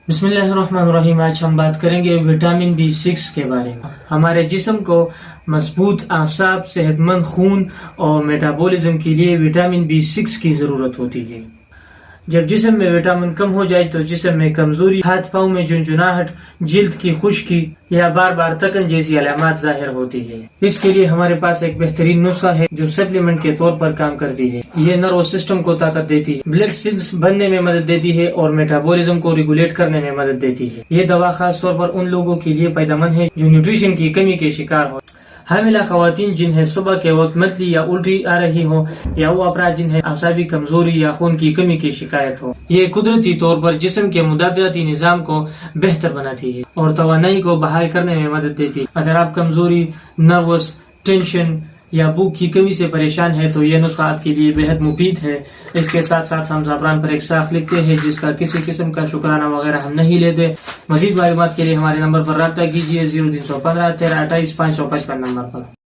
بسم اللہ الرحمن الرحیم. آج ہم بات کریں گے وٹامن B6 کے بارے میں. ہمارے جسم کو مضبوط اعصاب، صحت مند خون اور میٹابولزم کے لیے وٹامن B6 کی ضرورت ہوتی ہے. جب جسم میں وٹامن کم ہو جائے تو جسم میں کمزوری، ہاتھ پاؤں میں جھنجھناہٹ، جلد کی خشکی یا بار بار تکن جیسی علامات ظاہر ہوتی ہے. اس کے لیے ہمارے پاس ایک بہترین نسخہ ہے جو سپلیمنٹ کے طور پر کام کرتی ہے. یہ نرو سسٹم کو طاقت دیتی ہے، بلڈ سیلز بننے میں مدد دیتی ہے اور میٹابولزم کو ریگولیٹ کرنے میں مدد دیتی ہے. یہ دوا خاص طور پر ان لوگوں کے لیے فائدہ مند ہے جو نیوٹریشن کی کمی کے شکار ہو. حاملہ خواتین جنہیں صبح کے وقت متلی یا الٹی آ رہی ہو، یا وہ افراد جنہیں اعصابی کمزوری یا خون کی کمی کی شکایت ہو. یہ قدرتی طور پر جسم کے مدافعتی نظام کو بہتر بناتی ہے اور توانائی کو بحال کرنے میں مدد دیتی ہے. اگر آپ کمزوری، نروس، ٹینشن یا بھوک کی کمی سے پریشان ہے تو یہ نسخہ آپ کے لیے بہت مفید ہے. اس کے ساتھ ساتھ ہم زعفران پر ایک ساخت لکھتے ہیں جس کا کسی قسم کا شکرانہ وغیرہ ہم نہیں لیتے. مزید معلومات کے لیے ہمارے نمبر پر رابطہ کیجیے 0315 13 28 555 نمبر پر.